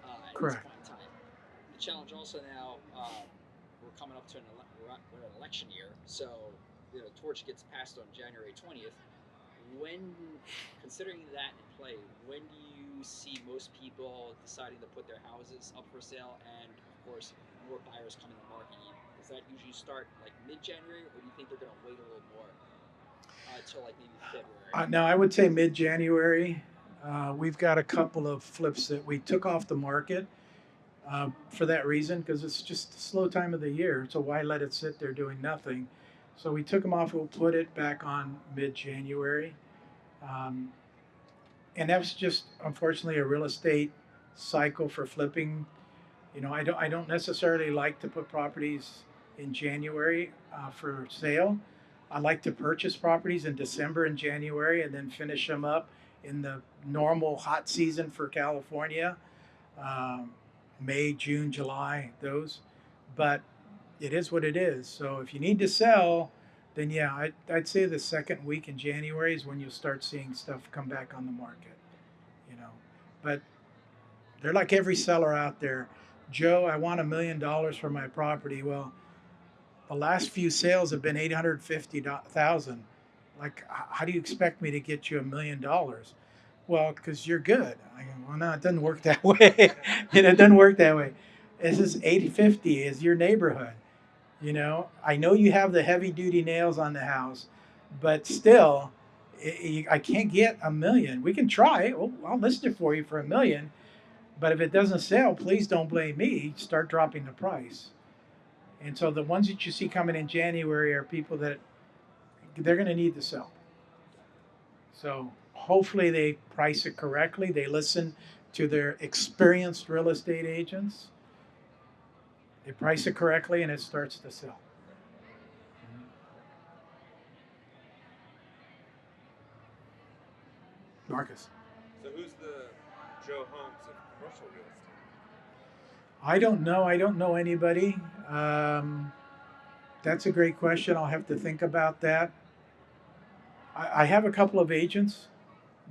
at this Correct. point in time. The challenge also now, we're coming up to we're an election year, so the torch gets passed on January 20th. When, considering that in play, when do you see most people deciding to put their houses up for sale, and of course, more buyers coming to market? Does that usually start like mid-January, or do you think they're going to wait a little more until like maybe February? Now, I would say mid January. We've got a couple of flips that we took off the market for that reason, because it's just a slow time of the year. So why let it sit there doing nothing? So we took them off. We'll put it back on mid January. Um, and that's just unfortunately a real estate cycle for flipping. You know, I don't necessarily like to put properties in January for sale. I like to purchase properties in December and January and then finish them up in the normal hot season for California, um, May, June, July, those. But it is what it is. So if you need to sell, then yeah, I'd say the second week in January is when you'll start seeing stuff come back on the market. You know, but they're like every seller out there. Joe, I want $1 million for my property. Well, the last few sales have been 850,000. Like, how do you expect me to get you $1 million? Well, because you're good. I go, well, no, it doesn't work that way. It doesn't work that way. This is 850 is your neighborhood. You know, I know you have the heavy duty nails on the house, but still, I can't get a million. We can try. Oh, I'll list it for you for $1 million. But if it doesn't sell, please don't blame me. Start dropping the price. And so the ones that you see coming in January are people that they're going to need to sell. So hopefully they price it correctly. They listen to their experienced real estate agents. They price it correctly, and it starts to sell. Marcus. So who's the Joe Holmes of commercial real estate? I don't know. I don't know anybody. That's a great question. I'll have to think about that. I have a couple of agents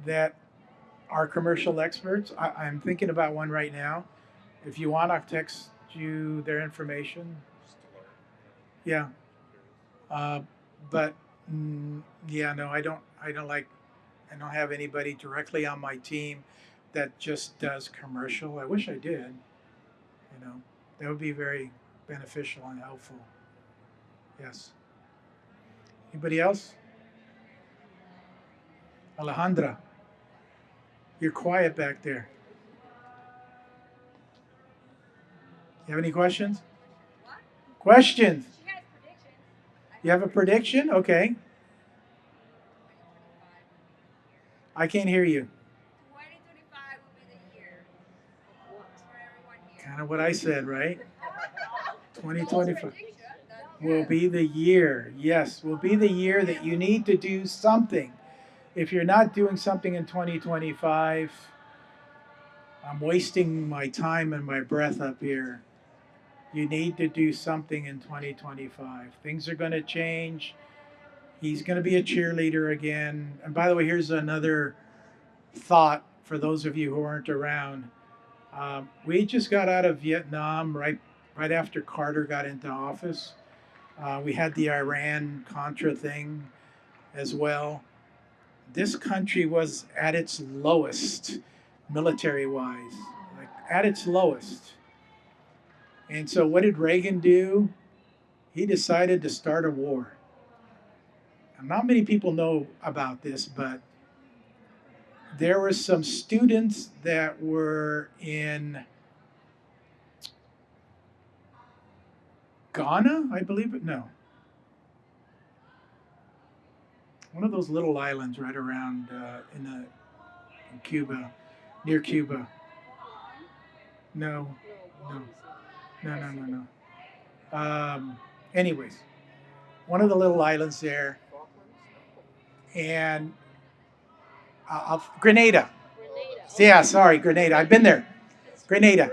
that are commercial experts. I'm thinking about one right now. If you want, I'll text you their information. Just to learn. Yeah. Curious. Uh, but yeah, no, I don't. I don't like. I don't have anybody directly on my team that just does commercial. I wish I did. You know, that would be very beneficial and helpful. Yes. Anybody else? Alejandra, you're quiet back there. You have any questions? What? Questions? She has predictions. You have a prediction? Okay. 2025 I can't hear you. 2025 will be the year for everyone here. Kind of what I said, right? Bold 2025 prediction. will be the year. Yes, will be the year that you need to do something. If you're not doing something in 2025, I'm wasting my time and my breath up here. You need to do something in 2025. Things are going to change. He's going to be a cheerleader again. And by the way, here's another thought for those of you who weren't around. We just got out of Vietnam right after Carter got into office. We had the Iran Contra thing as well. This country was at its lowest, military wise, like at its lowest. And so, what did Reagan do? He decided to start a war. And not many people know about this, but there were some students that were in Ghana, I believe it. No, one of those little islands right around in Cuba, near Cuba. No, no, no. Anyways, one of the little islands there, and Grenada. Yeah, sorry, Grenada. I've been there. Grenada.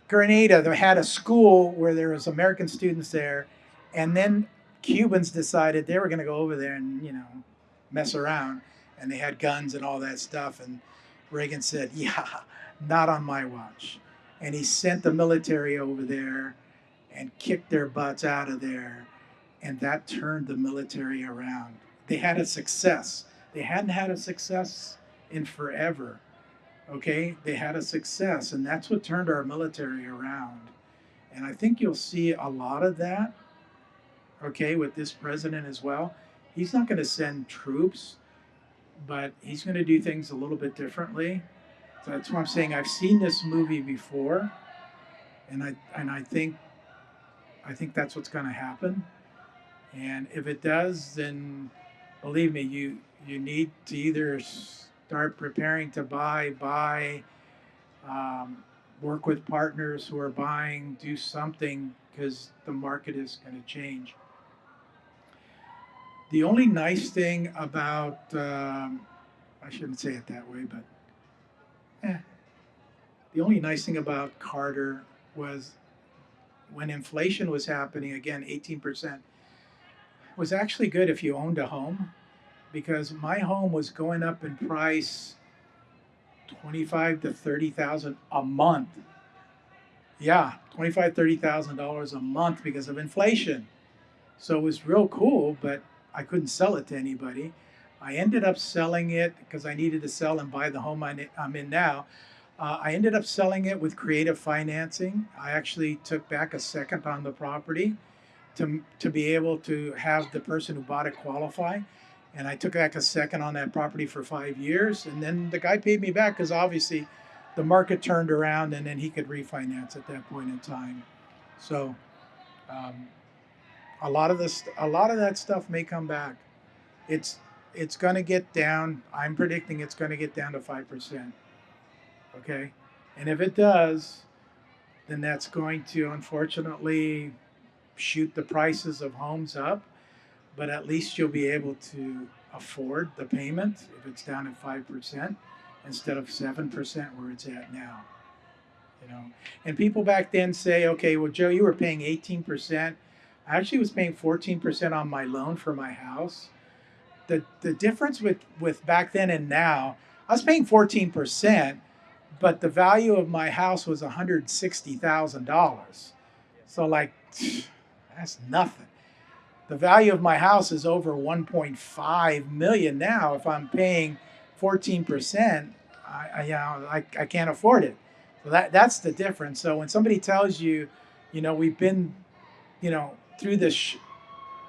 Grenada. They had a school where there was American students there, and then Cubans decided they were going to go over there and mess around, and they had guns and all that stuff. And Reagan said, "Yeah, not on my watch," and he sent the military over there and kicked their butts out of there, and that turned the military around. They had a success. They hadn't had a success in forever. Okay, they had a success, and that's what turned our military around. And I think you'll see a lot of that, okay, with this president as well. He's not going to send troops, but he's going to do things a little bit differently. So that's why I'm saying I've seen this movie before, and I think that's what's going to happen. And if it does, then believe me, you need to either start preparing to buy, work with partners who are buying, do something because the market is going to change. The only nice thing about, I shouldn't say it that way, but the only nice thing about Carter was when inflation was happening, again, 18%, was actually good if you owned a home, because my home was going up in price 25 to 30,000 a month. Yeah, $30,000 a month because of inflation. So it was real cool, but I couldn't sell it to anybody. I ended up selling it because I needed to sell and buy the home I'm in now. I ended up selling it with creative financing. I actually took back a second on the property to be able to have the person who bought it qualify. And I took back a second on that property for 5 years. And then the guy paid me back because obviously the market turned around and then he could refinance at that point in time. So a lot of that stuff may come back. It's going to get down. I'm predicting it's going to get down to 5%. Okay. And if it does, then that's going to unfortunately shoot the prices of homes up, but at least you'll be able to afford the payment if it's down at 5% instead of 7% where it's at now. And people back then say, okay, well, Joe, you were paying 18%. I actually was paying 14% on my loan for my house. The difference with back then and now, I was paying 14%, but the value of my house was $160,000. So like, that's nothing. The value of my house is over 1.5 million now. If I'm paying 14%, I can't afford it. So that's the difference. So when somebody tells you, we've been, through this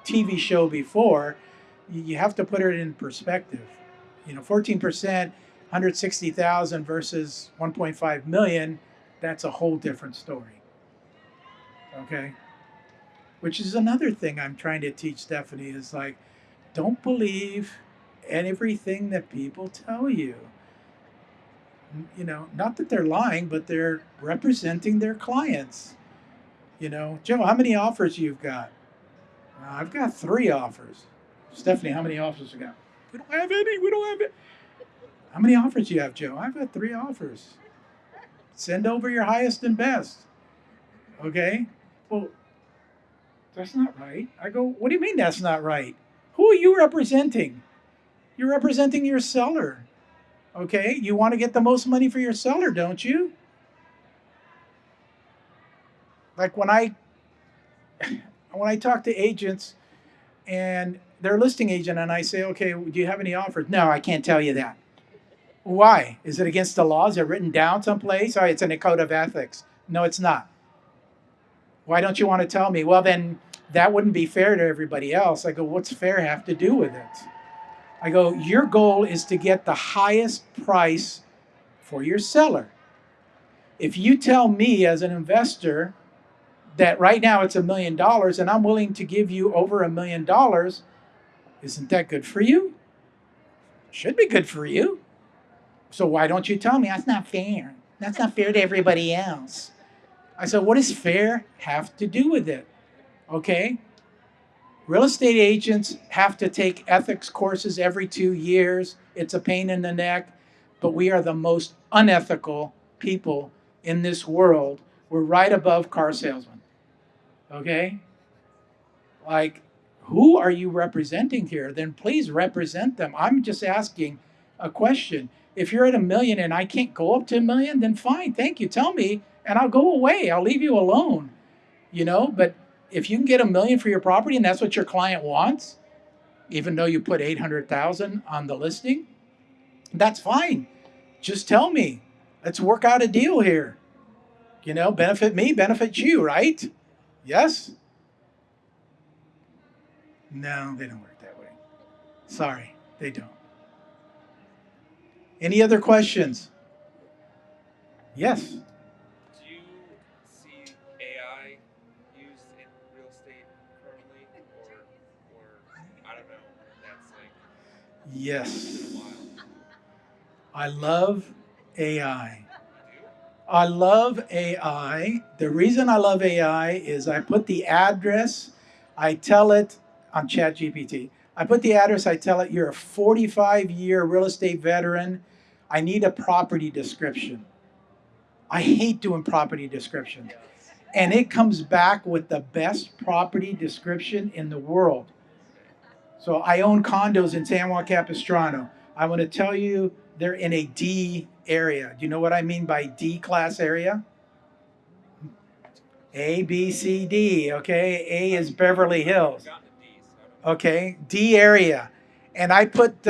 TV show before, you have to put it in perspective. 14%, 160,000 versus 1.5 million, that's a whole different story. Okay? Which is another thing I'm trying to teach Stephanie is like, don't believe everything that people tell you. Not that they're lying, but they're representing their clients. Joe, how many offers you've got? I've got 3 offers. Stephanie, how many offers you got? We don't have any. We don't have it. How many offers do you have, Joe? I've got 3 offers. Send over your highest and best. Okay? Well, that's not right. I go, what do you mean that's not right? Who are you representing? You're representing your seller. Okay, you want to get the most money for your seller, don't you? Like when I talk to agents and they're a listing agent and I say, okay, do you have any offers? No, I can't tell you that. Why? Is it against the law? Is it written down someplace? Oh, it's in a code of ethics. No, it's not. Why don't you want to tell me? Well, then that wouldn't be fair to everybody else. I go, what's fair have to do with it? I go, your goal is to get the highest price for your seller. If you tell me as an investor that right now it's $1 million and I'm willing to give you over $1 million, isn't that good for you? Should be good for you. So why don't you tell me? That's not fair. That's not fair to everybody else. I said, what does fair have to do with it? Okay. Real estate agents have to take ethics courses every 2 years. It's a pain in the neck, but we are the most unethical people in this world. We're right above car salesmen. Okay? Like, who are you representing here? Then please represent them. I'm just asking a question. If you're at 1 million and I can't go up to 1 million, then fine, thank you. Tell me, and I'll go away. I'll leave you alone. But if you can get 1 million for your property and that's what your client wants, even though you put 800,000 on the listing, that's fine. Just tell me. Let's work out a deal here. Benefit me, benefit you, right? Yes? No, they don't work that way. Sorry, they don't. Any other questions? Yes. Do you see AI used in real estate currently, or I don't know? That's like Yes. wild. I love AI. You do? I love AI. The reason I love AI is I put the address, I tell it on ChatGPT. I put the address, I tell it you're a 45-year real estate veteran. I need a property description. I hate doing property descriptions. And it comes back with the best property description in the world. So I own condos in San Juan Capistrano. I want to tell you they're in a D area. Do you know what I mean by D class area? A, B, C, D. Okay. A is Beverly Hills. Gotten to D's. I don't know. Okay. D area. And I put,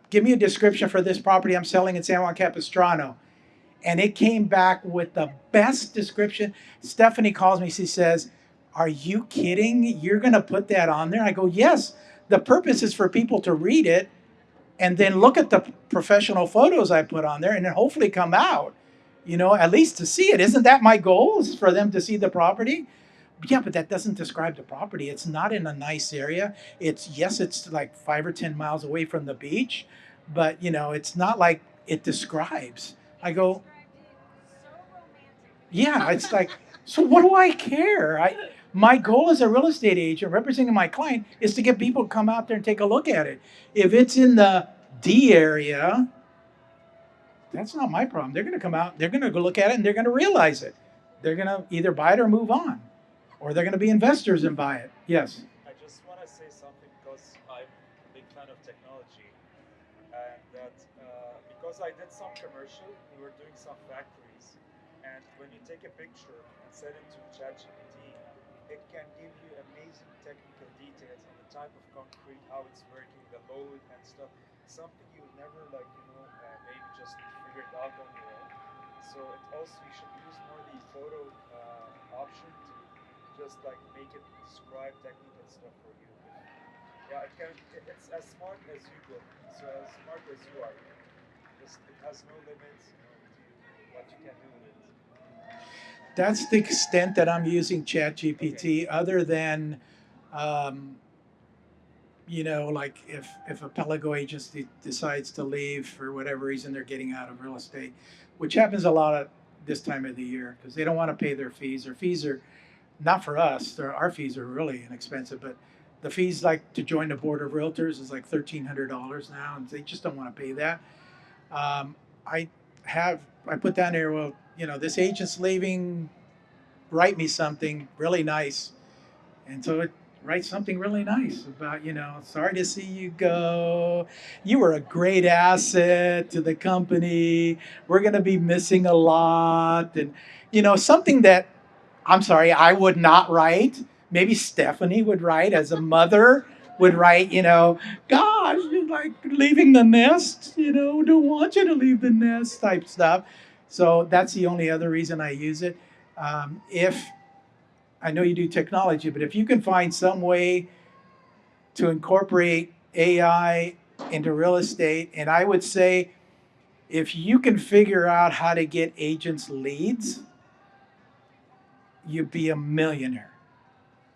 give me a description for this property I'm selling in San Juan Capistrano. And it came back with the best description. Stephanie calls me. She says, are you kidding? You're going to put that on there? I go, yes. The purpose is for people to read it and then look at the professional photos I put on there and then hopefully come out, at least to see it. Isn't that my goal, is for them to see the property? Yeah, but that doesn't describe the property. It's not in a nice area. It's like 5 or 10 miles away from the beach, but it's not like it describes. I go, yeah, it's like, so what do I care? My goal as a real estate agent representing my client is to get people to come out there and take a look at it. If it's in the D area, that's not my problem. They're going to come out, they're going to go look at it, and they're going to realize it. They're going to either buy it or move on, or they're going to be investors and buy it. Yes. I just want to say something because I'm a big fan of technology, and that because I did some commercial, we were doing some factories, and when you take a picture and set it to ChatGPT, it can give you amazing technical details on the type of concrete, how it's working, the load and stuff. Something you would never maybe just figure it out on your own. So it also you should use more the photo option to just make it describe technical stuff for you. Yeah, it's as smart as you go. So as smart as you are. Just it has no limits, to what you can do with it. That's the extent that I'm using ChatGPT, other than, um, like if a Pelago agency decides to leave for whatever reason, they're getting out of real estate, which happens a lot at this time of the year because they don't want to pay their fees. Their fees are not for us. Our fees are really inexpensive, but the fees like to join the board of realtors is like $1,300 now, and they just don't want to pay that. I I put down there, well, this agent's leaving. Write me something really nice, and so write something really nice about, sorry to see you go. You were a great asset to the company. We're going to be missing a lot. And, something that I'm sorry, I would not write. Maybe Stephanie would write as a mother would write, gosh, you're like leaving the nest, don't want you to leave the nest type stuff. So that's the only other reason I use it. If I know you do technology, but if you can find some way to incorporate AI into real estate, and I would say if you can figure out how to get agents leads, you'd be a millionaire.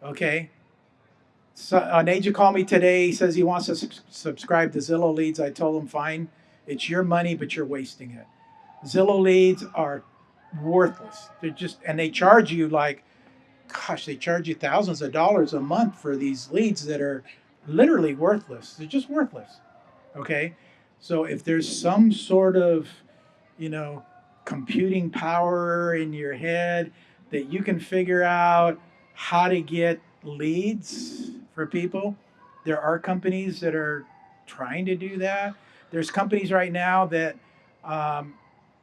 Okay. So an agent called me today. He says he wants to subscribe to Zillow leads. I told him, fine, it's your money, but you're wasting it. Zillow leads are worthless. And they charge you like, gosh, they charge you thousands of dollars a month for these leads that are literally worthless. They're just worthless. Okay. So if there's some sort of, you know, computing power in your head that you can figure out how to get leads for people, there are companies that are trying to do that. There's companies right now that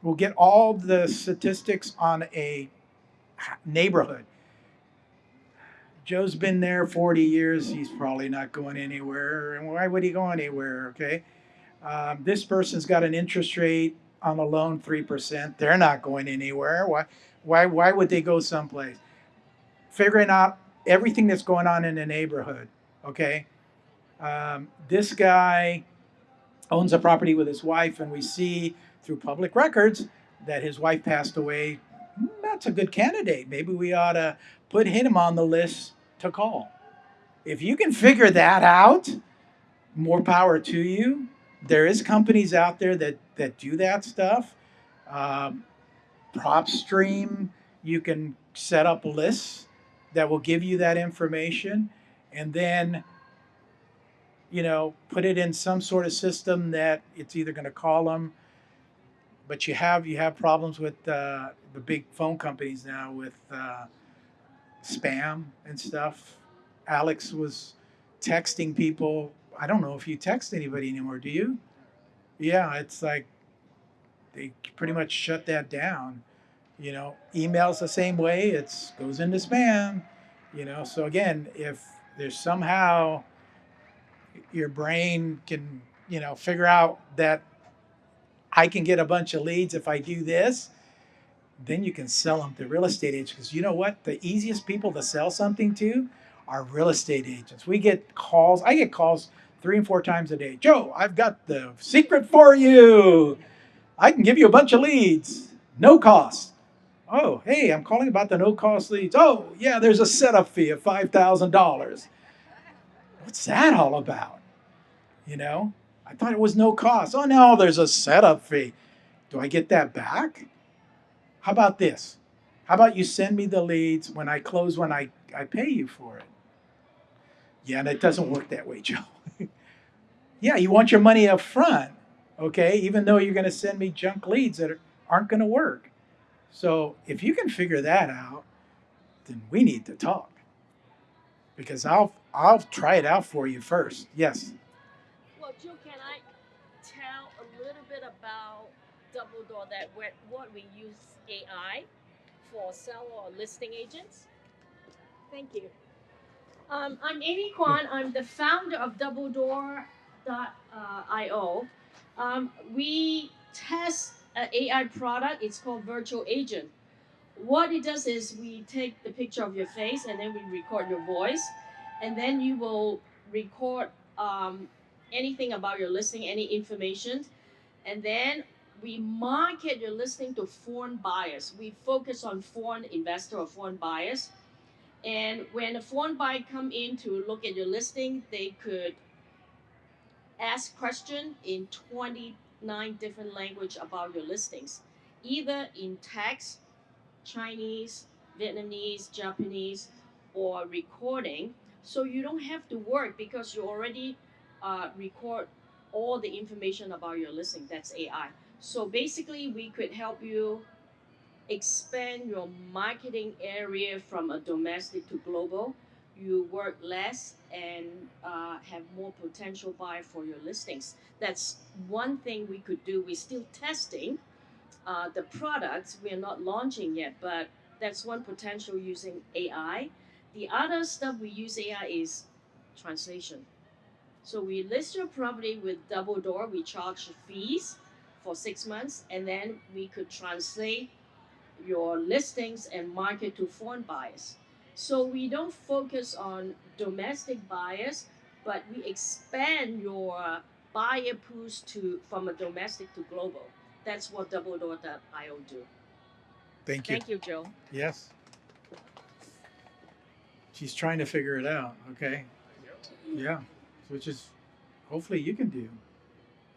will get all the statistics on a neighborhood. Joe's been there 40 years. He's probably not going anywhere. And why would he go anywhere? Okay. This person's got an interest rate on a loan 3%. They're not going anywhere. Why would they go someplace? Figuring out everything that's going on in the neighborhood. Okay. This guy owns a property with his wife, and we see through public records that his wife passed away. That's a good candidate. Maybe we ought to put him on the list to call. If you can figure that out, more power to you. There is companies out there that do that stuff. Um, PropStream, you can set up lists that will give you that information, and then put it in some sort of system that it's either going to call them. But you have problems with the big phone companies now with spam and stuff. Alex was texting people. I don't know if you text anybody anymore, do you? Yeah, it's like they pretty much shut that down. Emails the same way. It goes into spam. So again, if there's somehow your brain can, figure out that I can get a bunch of leads if I do this, then you can sell them to real estate agents. Because you know what? The easiest people to sell something to are real estate agents. We get calls. I get calls 3 and 4 times a day. Joe, I've got the secret for you. I can give you a bunch of leads, no cost. Oh, hey, I'm calling about the no cost leads. Oh, yeah, there's a setup fee of $5,000. What's that all about? You know, I thought it was no cost. Oh, no, there's a setup fee. Do I get that back? How about this? How about you send me the leads when I close, when I pay you for it? Yeah, and it doesn't work that way, Joe. Yeah, you want your money up front, okay, even though you're going to send me junk leads that aren't going to work. So if you can figure that out, then we need to talk because I'll try it out for you first. Yes. Well, Joe, can I tell a little bit about Double Door that what we use AI for seller or listing agents? Thank you. I'm Amy Kwan. I'm the founder of DoubleDoor.io. We test an AI product. It's called Virtual Agent. What it does is we take the picture of your face and then we record your voice, and then you will record anything about your listing, any information, and then we market your listing to foreign buyers. We focus on foreign investor or foreign buyers. And when a foreign buyer come in to look at your listing, they could ask question in 29 different language about your listings, either in text, Chinese, Vietnamese, Japanese, or recording. So you don't have to work because you already record all the information about your listing. That's AI. So basically, we could help you expand your marketing area from a domestic to global. you work less and have more potential buyer for your listings. That's one thing we could do. We're still testing the products. We are not launching yet, but that's one potential using AI. The other stuff we use AI is translation. So we list your property with double door. We charge fees for 6 months, and then we could translate your listings and market to foreign buyers. So we don't focus on domestic buyers, but we expand your buyer pools to from a domestic to global. That's what DoubleDoor.io do. Thank you. Thank you, Joe. Yes. She's trying to figure it out. Okay. Yeah. Which is hopefully you can do.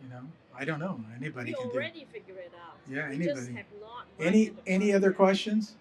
You know, I don't know. Anybody We can do. already figured it out. Yeah, We just anybody. have not Any marketed the any other product yet. questions?